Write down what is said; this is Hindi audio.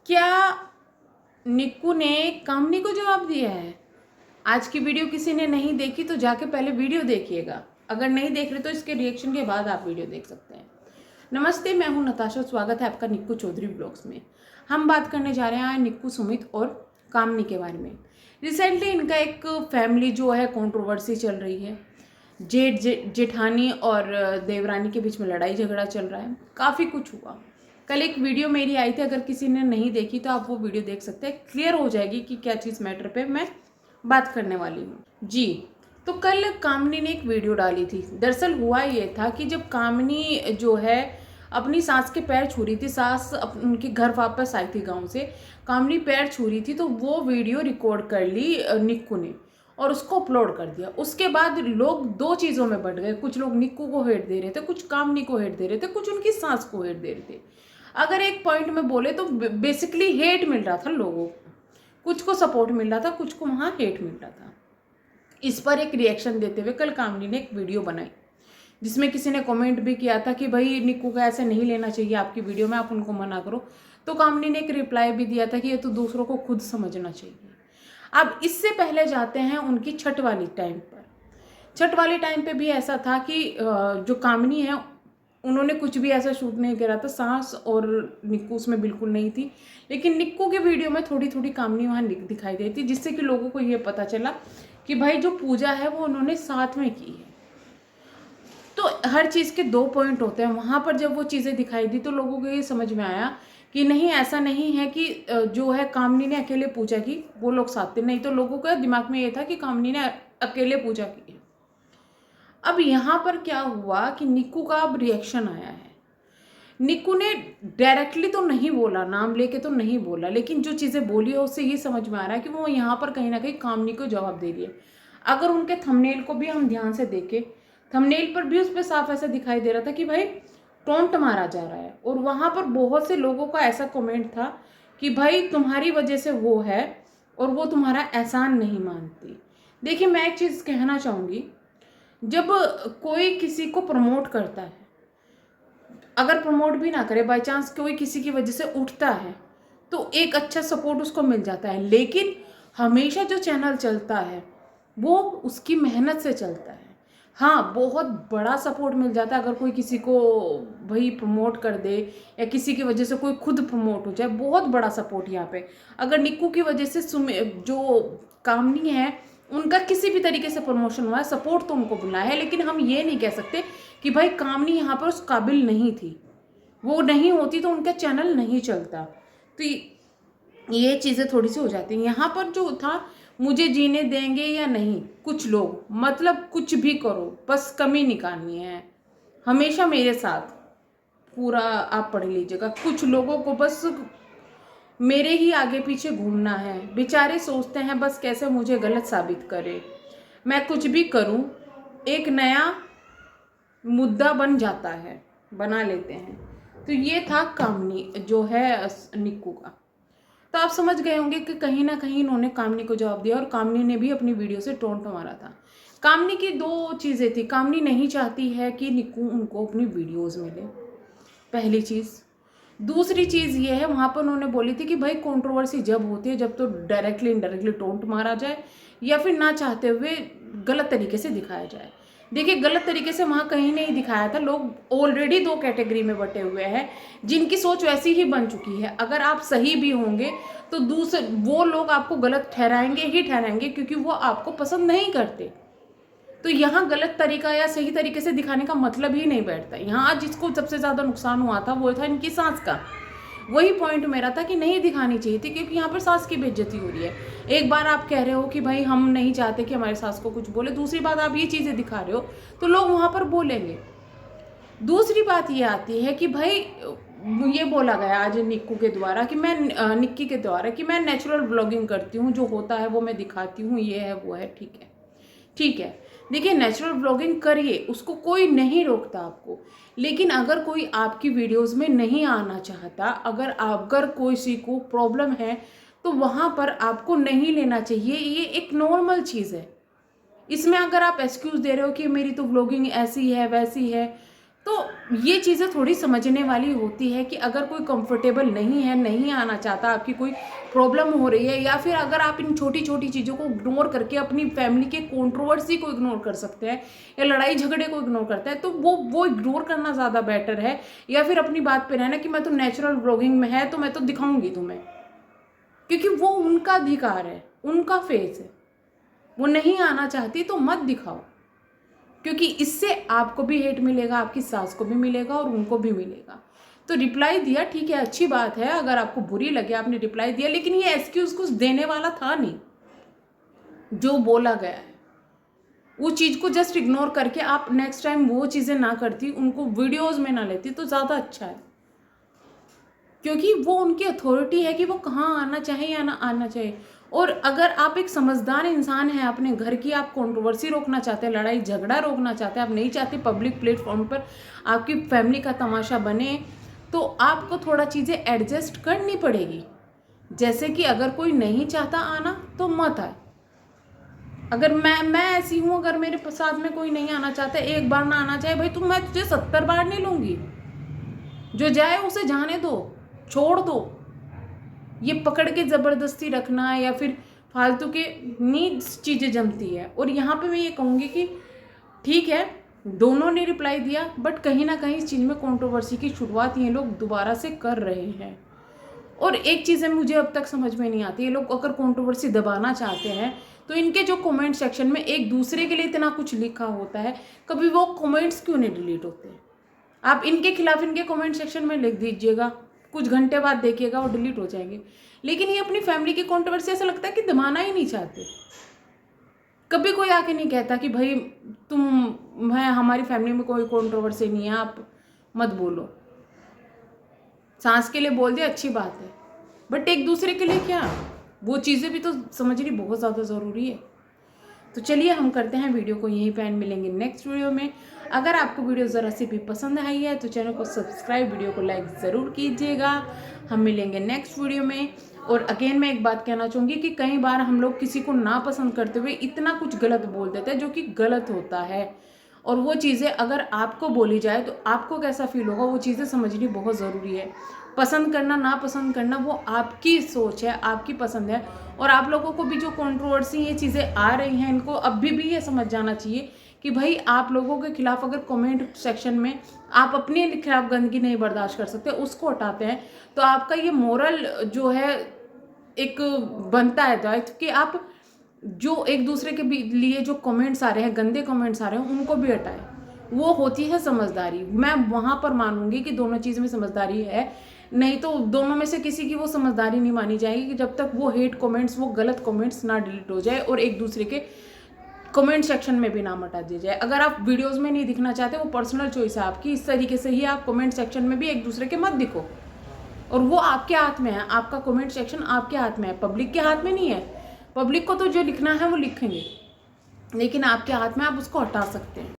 क्या निक्कू ने कामनी को जवाब दिया है? आज की वीडियो किसी ने नहीं देखी तो जाके पहले वीडियो देखिएगा। अगर नहीं देख रहे तो इसके रिएक्शन के बाद आप वीडियो देख सकते हैं। नमस्ते, मैं हूं नताशा। स्वागत है आपका निक्कू चौधरी ब्लॉग्स में। हम बात करने जा रहे हैं निक्कू, सुमित और कामनी के बारे में। रिसेंटली इनका एक फैमिली जो है कंट्रोवर्सी चल रही है। जेठानी और देवरानी के बीच में लड़ाई झगड़ा चल रहा है। काफ़ी कुछ हुआ। कल एक वीडियो मेरी आई थी, अगर किसी ने नहीं देखी तो आप वो वीडियो देख सकते हैं। क्लियर हो जाएगी कि क्या चीज़ मैटर पे मैं बात करने वाली हूँ जी। तो कल कामनी ने एक वीडियो डाली थी। दरअसल हुआ ये था कि जब कामनी जो है अपनी सास के पैर छू रही थी, सास उनके घर वापस आई थी गाँव से, कामनी पैर छू रही थी, तो वो वीडियो रिकॉर्ड कर ली निक्कू ने और उसको अपलोड कर दिया। उसके बाद लोग दो चीज़ों में बट गए। कुछ लोग निक्कू को हेट दे रहे थे, कुछ कामनी को हेट दे रहे थे, कुछ उनकी सास को हेट दे रहे थे। अगर एक पॉइंट में बोले तो बेसिकली हेट मिल रहा था लोगों को। कुछ को सपोर्ट मिल रहा था, कुछ को वहाँ हेट मिल रहा था। इस पर एक रिएक्शन देते हुए कल कामनी ने एक वीडियो बनाई, जिसमें किसी ने कमेंट भी किया था कि भाई निक्कू का ऐसे नहीं लेना चाहिए आपकी वीडियो में, आप उनको मना करो। तो कामनी ने एक रिप्लाई भी दिया था कि ये तो दूसरों को खुद समझना चाहिए। अब इससे पहले जाते हैं उनकी छठ वाली टाइम पर। छठ वाले टाइम पे भी ऐसा था कि जो कामनी है उन्होंने कुछ भी ऐसा शूट नहीं करा था। सास और निक्कू उसमें बिल्कुल नहीं थी, लेकिन निक्कू के वीडियो में थोड़ी थोड़ी कामनी वहाँ दिखाई देती, जिससे कि लोगों को ये पता चला कि भाई जो पूजा है वो उन्होंने साथ में की है। तो हर चीज़ के दो पॉइंट होते हैं। वहाँ पर जब वो चीज़ें दिखाई दी तो लोगों को ये समझ में आया कि नहीं, ऐसा नहीं है कि जो है कामनी ने अकेले पूजा की, वो लोग साथ थे। नहीं तो लोगों के दिमाग में ये था कि कामनी ने अकेले पूजा की है। अब यहाँ पर क्या हुआ कि निक्कू का अब रिएक्शन आया है। निक्कू ने डायरेक्टली तो नहीं बोला, नाम लेके तो नहीं बोला, लेकिन जो चीज़ें बोली है उससे ये समझ में आ रहा है कि वो यहाँ पर कहीं ना कहीं कामनी को जवाब दे रही है। अगर उनके थंबनेल को भी हम ध्यान से देखें, थंबनेल पर भी उस पर साफ ऐसा दिखाई दे रहा था कि भाई टोंट मारा जा रहा है। और वहाँ पर बहुत से लोगों का ऐसा कमेंट था कि भाई तुम्हारी वजह से वो है और वो तुम्हारा एहसान नहीं मानती। देखिए, मैं एक चीज़ कहना चाहूँगी, जब कोई किसी को प्रमोट करता है, अगर प्रमोट भी ना करे, बाई चांस कोई किसी की वजह से उठता है, तो एक अच्छा सपोर्ट उसको मिल जाता है। लेकिन हमेशा जो चैनल चलता है वो उसकी मेहनत से चलता है। हाँ, बहुत बड़ा सपोर्ट मिल जाता है अगर कोई किसी को भाई प्रमोट कर दे या किसी की वजह से कोई खुद प्रमोट हो जाए, बहुत बड़ा सपोर्ट यहाँ पे। अगर निक्कू की वजह से जो कामनी है उनका किसी भी तरीके से प्रमोशन हुआ है, सपोर्ट तो उनको मिला है, लेकिन हम ये नहीं कह सकते कि भाई कामनी यहाँ पर उस काबिल नहीं थी। वो नहीं होती तो उनका चैनल नहीं चलता। तो ये चीज़ें थोड़ी सी हो जाती हैं। यहाँ पर जो था, मुझे जीने देंगे या नहीं, कुछ लोग मतलब कुछ भी करो, बस कमी निकालनी है। हमेशा मेरे साथ पूरा आप पढ़ लीजिएगा। कुछ लोगों को बस मेरे ही आगे पीछे घूमना है। बेचारे सोचते हैं बस कैसे मुझे गलत साबित करे। मैं कुछ भी करूं, एक नया मुद्दा बन जाता है, बना लेते हैं। तो ये था कामनी जो है निक्कू का। तो आप समझ गए होंगे कि कहीं ना कहीं इन्होंने कामनी को जवाब दिया और कामनी ने भी अपनी वीडियो से टोंट मारा था। कामनी की दो चीज़ें थी। कामनी नहीं चाहती है कि निक्कू उनको अपनी वीडियोस मिले, पहली चीज़। दूसरी चीज़ ये है, वहाँ पर उन्होंने बोली थी कि भाई कंट्रोवर्सी जब होती है जब तो डायरेक्टली इनडायरेक्टली टोंट मारा जाए या फिर ना चाहते हुए गलत तरीके से दिखाया जाए। देखिए, गलत तरीके से वहाँ कहीं नहीं दिखाया था। लोग ऑलरेडी दो कैटेगरी में बटे हुए हैं, जिनकी सोच वैसी ही बन चुकी है। अगर आप सही भी होंगे तो दूसरे वो लोग आपको गलत ठहराएंगे ही ठहराएंगे, क्योंकि वो आपको पसंद नहीं करते। तो यहाँ गलत तरीका या सही तरीके से दिखाने का मतलब ही नहीं बैठता। यहाँ जिसको सबसे ज़्यादा नुकसान हुआ था वो था इनकी सास का। वही पॉइंट मेरा था कि नहीं दिखानी चाहिए थी, क्योंकि यहाँ पर सास की बेइज्जती हो रही है। एक बार आप कह रहे हो कि भाई हम नहीं चाहते कि हमारे सास को कुछ बोले, दूसरी बात आप ये चीज़ें दिखा रहे हो तो लोग वहाँ पर बोलेंगे। दूसरी बात ये आती है कि भाई ये बोला गया आज निक्कू के द्वारा कि मैं निक्की के द्वारा कि मैं नेचुरल ब्लॉगिंग करती हूँ, जो होता है वो मैं दिखाती हूँ, ये है वो है। ठीक है, ठीक है। देखिए, नेचुरल ब्लॉगिंग करिए, उसको कोई नहीं रोकता आपको। लेकिन अगर कोई आपकी वीडियोस में नहीं आना चाहता, अगर किसी को प्रॉब्लम है, तो वहाँ पर आपको नहीं लेना चाहिए। ये एक नॉर्मल चीज़ है। इसमें अगर आप एक्सक्यूज़ दे रहे हो कि मेरी तो व्लॉगिंग ऐसी है वैसी है, तो ये चीज़ें थोड़ी समझने वाली होती है कि अगर कोई कंफर्टेबल नहीं है, नहीं आना चाहता, आपकी कोई प्रॉब्लम हो रही है, या फिर अगर आप इन छोटी छोटी चीज़ों को इग्नोर करके अपनी फैमिली के कंट्रोवर्सी को इग्नोर कर सकते हैं या लड़ाई झगड़े को इग्नोर करते हैं, तो वो इग्नोर करना ज़्यादा बेटर है। या फिर अपनी बात पे रहना कि मैं तो नेचुरल ब्लॉगिंग में है तो मैं तो दिखाऊंगी तुम्हें, क्योंकि वो उनका अधिकार है, उनका फेस है। वो नहीं आना चाहती तो मत दिखाओ, क्योंकि इससे आपको भी हेट मिलेगा, आपकी सास को भी मिलेगा और उनको भी मिलेगा। तो रिप्लाई दिया, ठीक है, अच्छी बात है, अगर आपको बुरी लगे आपने रिप्लाई दिया, लेकिन ये एक्सक्यूज कुछ देने वाला था नहीं। जो बोला गया है वो चीज़ को जस्ट इग्नोर करके आप नेक्स्ट टाइम वो चीज़ें ना करती, उनको वीडियोज़ में ना लेती तो ज़्यादा अच्छा है, क्योंकि वो उनकी अथॉरिटी है कि वो कहाँ आना चाहे या ना आना चाहिए। और अगर आप एक समझदार इंसान हैं, अपने घर की आप कंट्रोवर्सी रोकना चाहते हैं, लड़ाई झगड़ा रोकना चाहते हैं, आप नहीं चाहते पब्लिक प्लेटफॉर्म पर आपकी फैमिली का तमाशा बने, तो आपको थोड़ा चीज़ें एडजस्ट करनी पड़ेगी। जैसे कि अगर कोई नहीं चाहता आना तो मत आए। अगर मैं ऐसी हूँ, अगर मेरे साथ में कोई नहीं आना चाहता, एक बार ना आना चाहे भाई, तो मैं तुझे 70 बार नहीं लूँगी। जो जाए उसे जाने दो, छोड़ दो। ये पकड़ के ज़बरदस्ती रखना या फिर फालतू के नीड्स चीज़ें जमती है। और यहाँ पे मैं ये कहूँगी कि ठीक है, दोनों ने रिप्लाई दिया, बट कहीं ना कहीं इस चीज़ में कंट्रोवर्सी की शुरुआत ये लोग दोबारा से कर रहे हैं। और एक चीज़ें मुझे अब तक समझ में नहीं आती, ये लोग अगर कंट्रोवर्सी दबाना चाहते हैं तो इनके जो कमेंट सेक्शन में एक दूसरे के लिए इतना कुछ लिखा होता है, कभी वो कमेंट्स क्यों नहीं डिलीट होते? आप इनके खिलाफ इनके कमेंट सेक्शन में लिख दीजिएगा, कुछ घंटे बाद देखिएगा वो डिलीट हो जाएंगे। लेकिन ये अपनी फैमिली की कंट्रोवर्सी ऐसा लगता है कि दबाना ही नहीं चाहते। कभी कोई आके नहीं कहता कि भाई तुम है, हमारी फैमिली में कोई कंट्रोवर्सी नहीं है, आप मत बोलो। सांस के लिए बोल दिया, अच्छी बात है, बट एक दूसरे के लिए क्या? वो चीज़ें भी तो समझनी बहुत ज़्यादा ज़रूरी है। तो चलिए हम करते हैं वीडियो को यहीं पे एंड मिलेंगे नेक्स्ट वीडियो में। अगर आपको वीडियो ज़रा सी भी पसंद आई है तो चैनल को सब्सक्राइब, वीडियो को लाइक ज़रूर कीजिएगा। हम मिलेंगे नेक्स्ट वीडियो में। और अगेन मैं एक बात कहना चाहूँगी कि कई बार हम लोग किसी को ना पसंद करते हुए इतना कुछ गलत बोल देते हैं जो कि गलत होता है, और वो चीज़ें अगर आपको बोली जाए तो आपको कैसा फील होगा, वो चीज़ें समझनी बहुत ज़रूरी है। पसंद करना ना पसंद करना वो आपकी सोच है, आपकी पसंद है। और आप लोगों को भी जो कंट्रोवर्सी ये चीज़ें आ रही हैं, इनको अभी भी ये समझ जाना चाहिए कि भाई आप लोगों के खिलाफ अगर कमेंट सेक्शन में आप अपने खिलाफ गंदगी नहीं बर्दाश्त कर सकते, उसको हटाते हैं, तो आपका ये मोरल जो है एक बनता है दायित्व कि आप जो एक दूसरे के लिए जो कमेंट्स आ रहे हैं, गंदे कमेंट्स आ रहे हैं, उनको भी हटाएं। वो होती है समझदारी। मैं वहाँ पर मानूंगी कि दोनों चीज़ में समझदारी है, नहीं तो दोनों में से किसी की वो समझदारी नहीं मानी जाएगी कि जब तक वो हेट कमेंट्स, वो गलत कमेंट्स ना डिलीट हो जाए और एक दूसरे के कमेंट सेक्शन में भी नाम हटा दिया जाए। अगर आप वीडियोस में नहीं दिखना चाहते, वो पर्सनल चॉइस है आपकी, इस तरीके से ही आप कमेंट सेक्शन में भी एक दूसरे के मत दिखो। और वो आपके हाथ में है, आपका कमेंट सेक्शन आपके हाथ में है, पब्लिक के हाथ में नहीं है। पब्लिक को तो जो लिखना है वो लिखेंगे, लेकिन आपके हाथ में, आप उसको हटा सकते हैं।